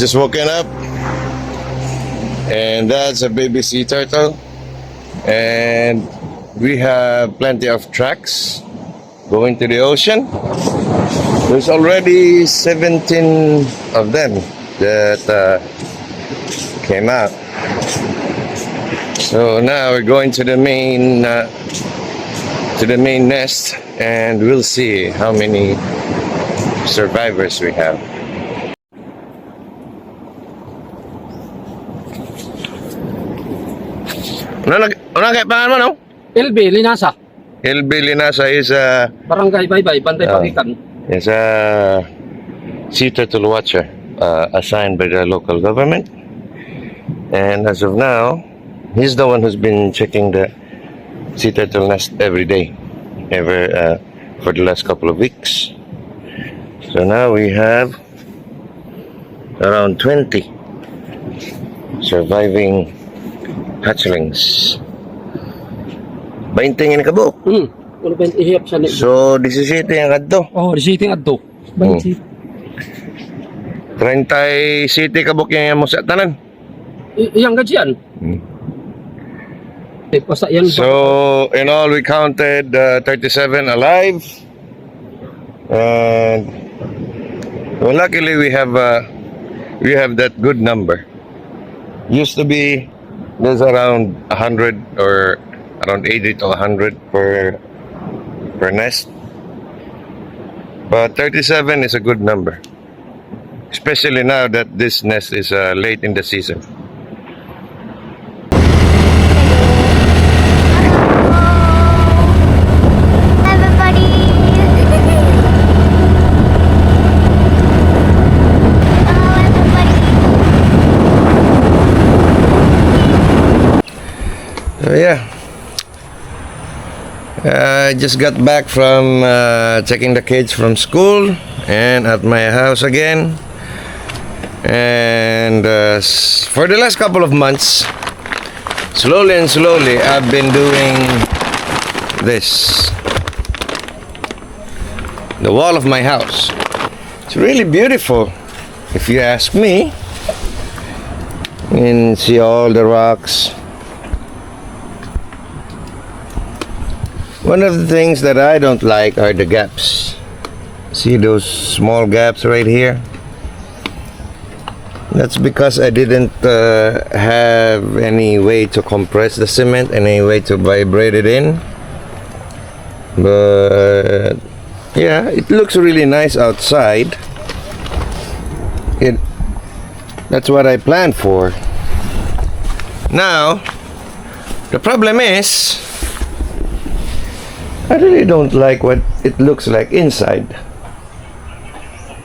just woken up, and that's a baby sea turtle. And we have plenty of tracks going to the ocean. There's already 17 of them that came out. So now we're going to the main nest, and we'll see how many survivors we have. Ano kaya pangalan mo, no? LB, Linasa. LB Linasa is Barangay Baybay, Bantay Pakikan. is a Seaturtle watcher assigned by the local government. And as of now, he's the one who's been checking the Seaturtle nest every day, for the last couple of weeks. So now we have around 20 surviving hatchlings. 20 nga nakabuk. Ano ba yung ihiyap siya? So, 17 ang adto. Oh, receiving adto. 20. 30 city kabuk yung mo sa tanan. Iyang gadyan. Yan. So, in all, we counted 37 alive. And well, luckily we have that good number. Used to be there's around 100 or around 80 to 100 per nest. But 37 is a good number, especially now that this nest is late in the season. So yeah, I just got back from taking the kids from school and at my house again. And for the last couple of months, slowly and slowly, I've been doing this. The wall of my house. It's really beautiful, if you ask me. You can see all the rocks. One of the things that I don't like are the gaps. See those small gaps right here? That's because I didn't have any way to compress the cement, any way to vibrate it in. But yeah, it looks really nice outside. That's what I planned for. Now, the problem is, I really don't like what it looks like inside.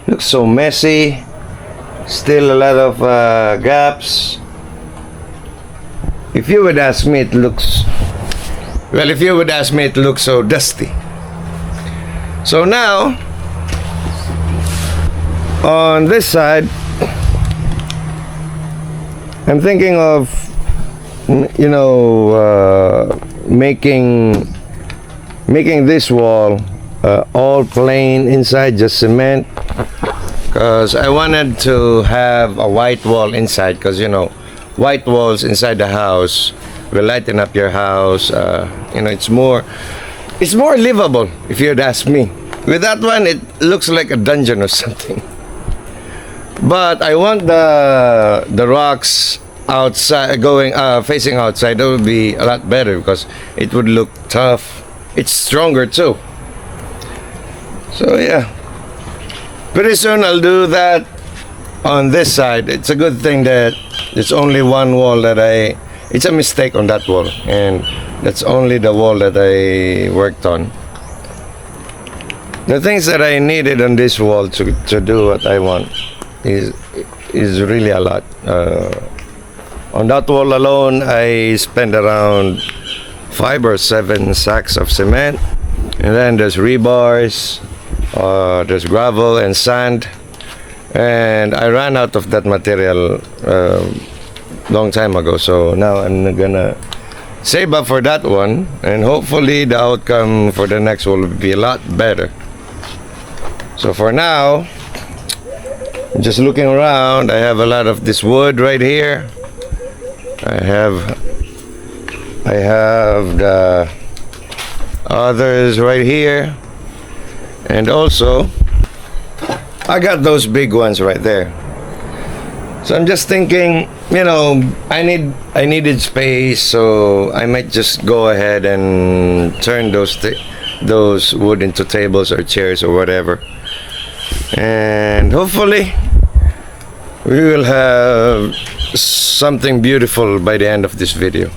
Looks so messy. Still a lot of gaps. If you would ask me, it looks so dusty. So now, on this side, I'm thinking of, making this wall all plain inside, just cement, because I wanted to have a white wall inside, because white walls inside the house will lighten up your house. It's more livable, if you'd ask me. With that one, it looks like a dungeon or something. But I want the rocks outside, facing outside. That would be a lot better, because it would look tough. It's stronger too. So yeah, pretty soon I'll do that on this side. It's a good thing that it's only one wall it's a mistake on that wall, and that's only the wall that I worked on. The things that I needed on this wall to do what I want is really a lot. On that wall alone, I spent around 5 or 7 sacks of cement, and then there's rebars, there's gravel and sand, and I ran out of that material long time ago. So now I'm gonna save up for that one, and hopefully the outcome for the next one will be a lot better. So for now, Just looking around, I have a lot of this wood right here. I have the others right here, and also I got those big ones right there. So I'm just thinking, I needed space, so I might just go ahead and turn those wood into tables or chairs or whatever, and hopefully we will have something beautiful by the end of this video.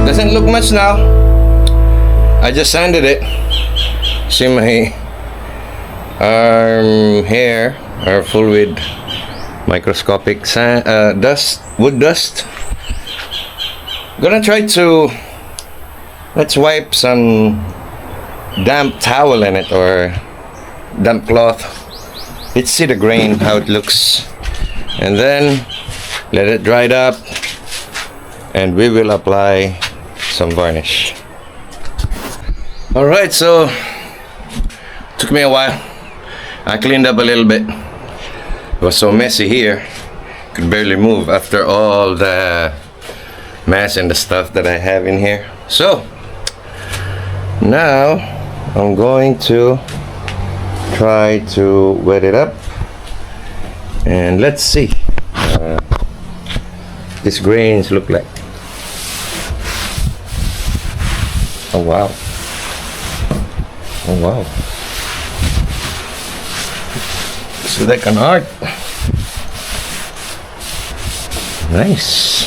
Doesn't look much now. I just sanded it. See, my arm hair are full with microscopic dust, wood dust. Gonna try to, let's wipe some damp towel in it or damp cloth. Let's see the grain, how it looks, and then let it dry up, and we will apply some varnish. Alright, so took me a while. I cleaned up a little bit. It was so messy here, could barely move after all the mess and the stuff that I have in here. So now I'm going to try to wet it up, and let's see these grains look like. Oh wow. Oh wow. It's like an art. Nice.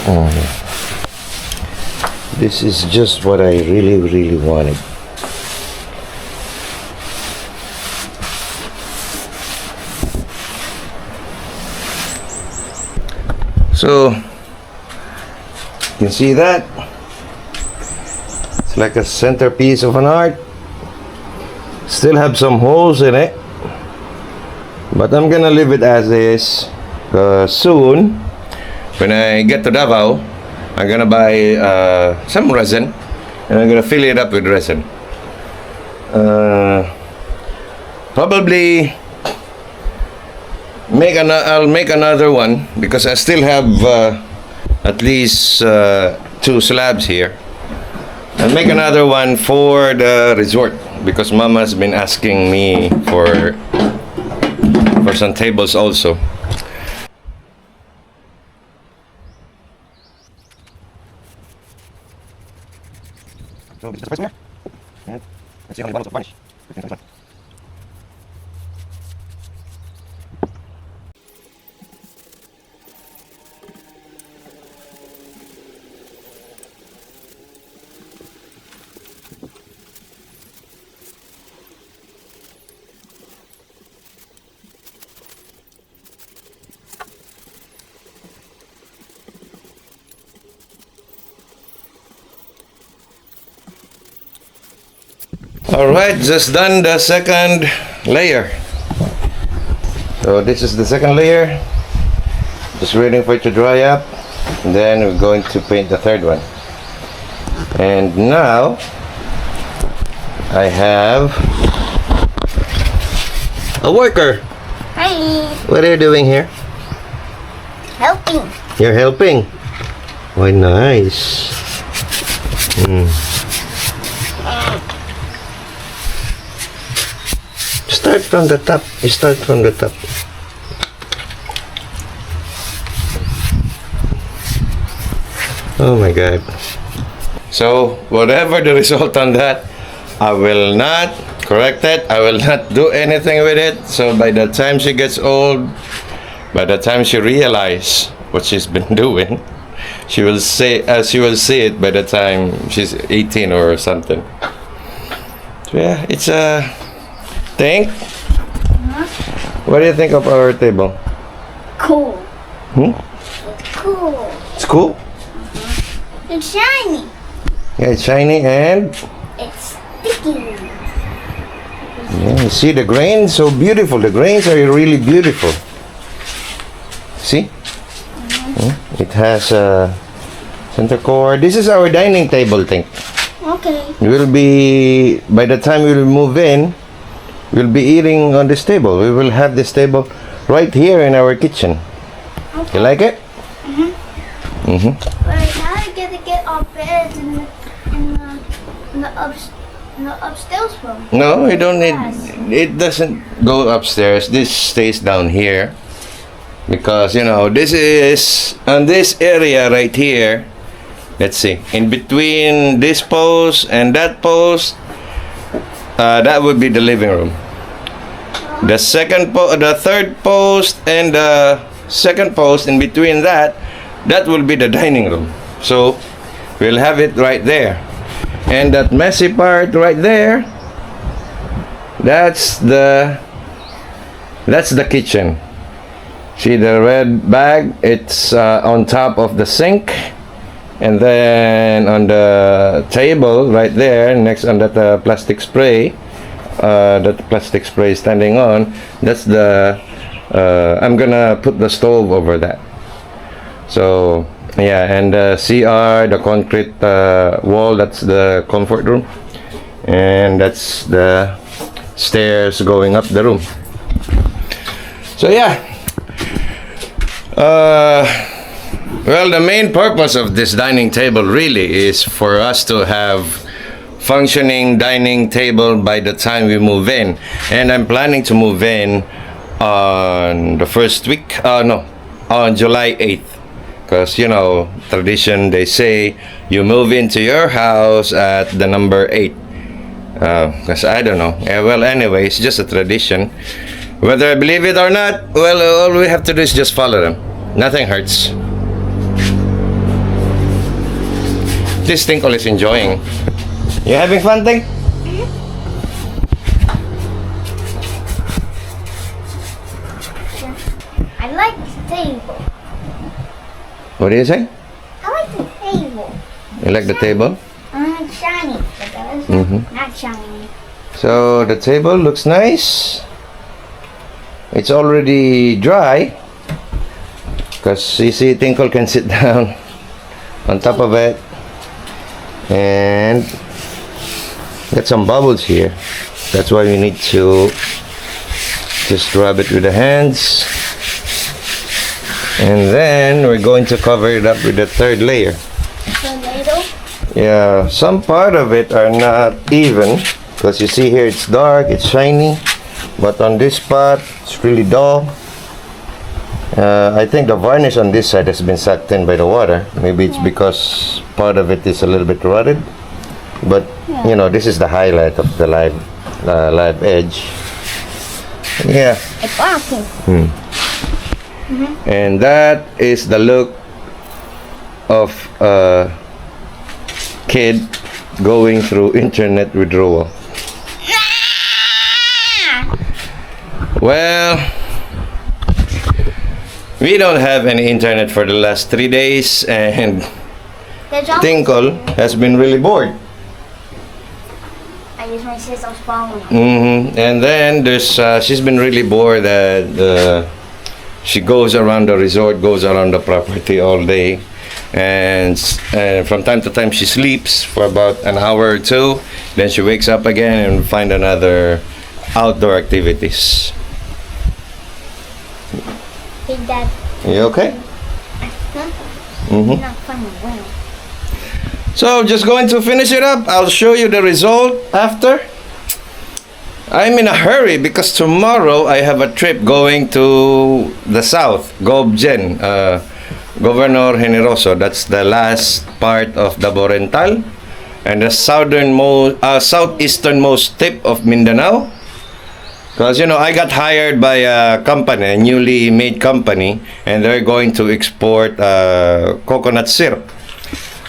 Oh, this is just what I really wanted. So you can see that it's like a centerpiece of an art. Still have some holes in it, but I'm gonna leave it as is. Soon when I get to Davao, I'm gonna buy some resin, and I'm gonna fill it up with resin. Probably I'll make another one because I still have at least 2 slabs here. I'll make another one for the resort because Mama's been asking me for some tables also. So this is the first layer, and let's see how many bottles of varnish. Alright, just done the second layer. So this is the second layer. Just waiting for it to dry up. And then we're going to paint the third one. And now I have a worker. Hi. What are you doing here? Helping. You're helping? Why, nice. Start from the top. You start from the top. Oh my God. So whatever the result on that, I will not correct it. I will not do anything with it. So by the time she gets old, by the time she realizes what she's been doing, she will see it by the time she's 18 or something. So yeah, it's a thing. What do you think of our table? Cool. It's Cool. It's cool. It's shiny. Yeah, it's shiny and It's sticky. yeah, you see the grains, so beautiful. The grains are really beautiful. See? It has a center core. This is our dining table thing. Okay. We'll be, by the time we'll move in, we'll be eating on this table. We will have this table right here in our kitchen. Okay. You like it? But how are you gonna get our beds in the upstairs room? No, you don't need, it doesn't go upstairs. This stays down here. Because, you know, this is, on this area right here, let's see, in between this post and that post, that would be the living room. The third post and the second post in between that will be the dining room. So we'll have it right there. And that messy part right there, that's the kitchen. See the red bag? It's on top of the sink, and then on the table right there, next on that plastic spray, that plastic spray is standing on. That's the. I'm gonna put the stove over that. So yeah, and the CR, the concrete wall. That's the comfort room, and that's the stairs going up the room. So yeah. Well, the main purpose of this dining table really is for us to have functioning dining table by the time we move in. And I'm planning to move in on the first week, on July 8th. Because, you know, tradition, they say you move into your house at the number 8. Because I don't know. Well, anyway, it's just a tradition. Whether I believe it or not, well, all we have to do is just follow them. Nothing hurts. This Tinkle is enjoying. You having fun, Tink? I like the table. What do you say? I like the table. You like the table? It's shiny. It does. Not shiny. So the table looks nice. It's already dry. Because you see, Tinkle can sit down on top of it. And got some bubbles here. That's why we need to just rub it with the hands. And then we're going to cover it up with the third layer. Tomato. Yeah, some part of it are not even. Because you see here, it's dark, it's shiny. But on this part, it's really dull. I think the varnish on this side has been sucked in by the water. Maybe it's because part of it is a little bit rotted. But, you know, this is the highlight of the live edge. Yeah. It's awesome. And that is the look of a kid going through internet withdrawal. Well, we don't have any internet for the last 3 days, and Tinkle has been really bored. I use my sister's phone. And then she's been really bored that she goes around the resort, goes around the property all day, and from time to time she sleeps for about an hour or two. Then she wakes up again and find another outdoor activities. Big Dad. You okay? Not funny. Well. So just going to finish it up. I'll show you the result after. I'm in a hurry because tomorrow I have a trip going to the south, Gobjen, Governor Generoso. That's the last part of the Borental and the southeasternmost tip of Mindanao. Because, you know, I got hired by a company, a newly made company, and they're going to export coconut syrup.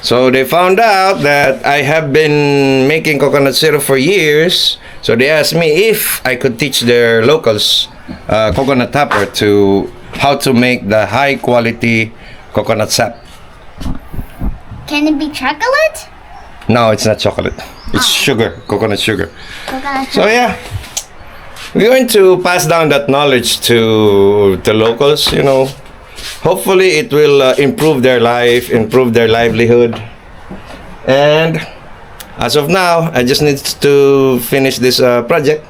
So they found out that I have been making coconut syrup for years. So they asked me if I could teach their locals, coconut tapper, how to make the high quality coconut sap. Can it be chocolate? No, it's not chocolate. It's sugar, coconut sugar. Coconut So yeah, we're going to pass down that knowledge to the locals, you know. Hopefully it will improve their life, improve their livelihood. And as of now, I just need to finish this project.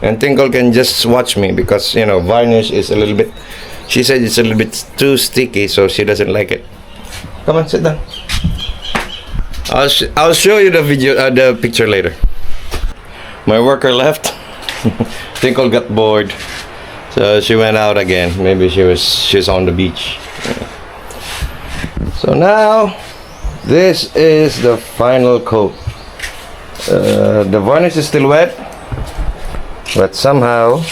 And Tinkle can just watch me because, you know, varnish is a little bit, she said it's a little bit too sticky, so she doesn't like it. Come on, sit down. I'll show you the video, the picture later. My worker left. Tinkle got bored. So she went out again. Maybe she's on the beach. So now this is the final coat. The varnish is still wet, but somehow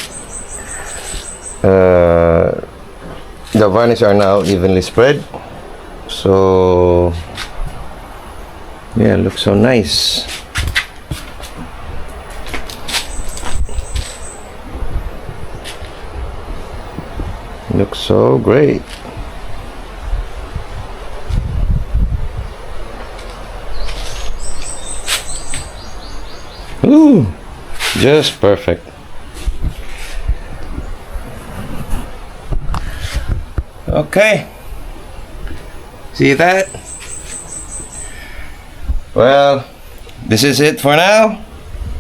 The varnish are now evenly spread. So yeah, looks so nice. Looks so great. Ooh, just perfect. Okay. See that? Well, this is it for now.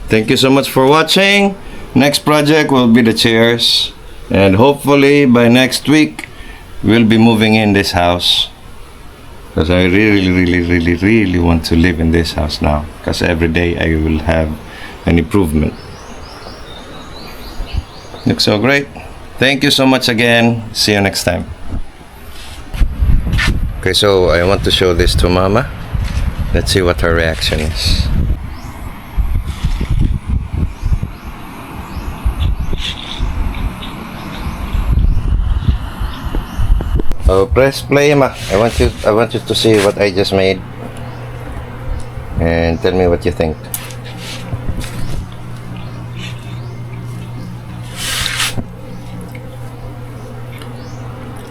Thank you so much for watching. Next project will be the chairs. And hopefully by next week, we'll be moving in this house. Because I really want to live in this house now. Because every day I will have an improvement. Looks so great. Thank you so much again. See you next time. Okay, so I want to show this to Mama. Let's see what her reaction is. Oh, press play, Ma. I want you to see what I just made. And tell me what you think.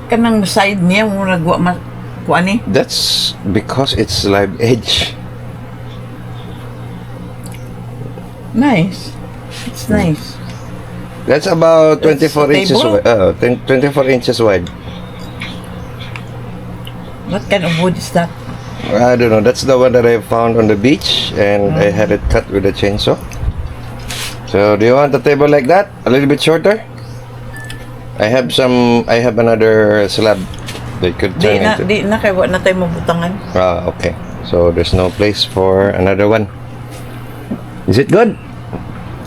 Kanang side niya mo nagwa kuan ni. That's because it's live edge. Nice. It's nice. That's about That's 24 inches stable? wide. 24 inches wide. What kind of wood is that? I don't know. That's the one that I found on the beach, and I had it cut with a chainsaw. So, do you want a table like that? A little bit shorter? I have another slab that could turn into. Di na kay wa na tayo mabutangan. Ah, okay. So there's no place for another one. Is it good?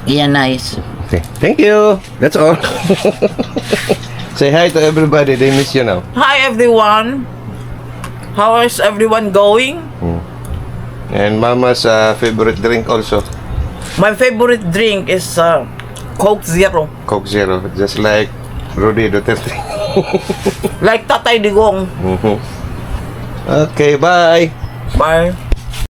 Yeah, nice. Okay. Thank you. That's all. Say hi to everybody. They miss you now. Hi everyone. How is everyone going? And Mama's favorite drink also. My favorite drink is Coke Zero. Coke Zero. Just like Rudy Duterte. Like Tatay Digong. Okay, bye. Bye.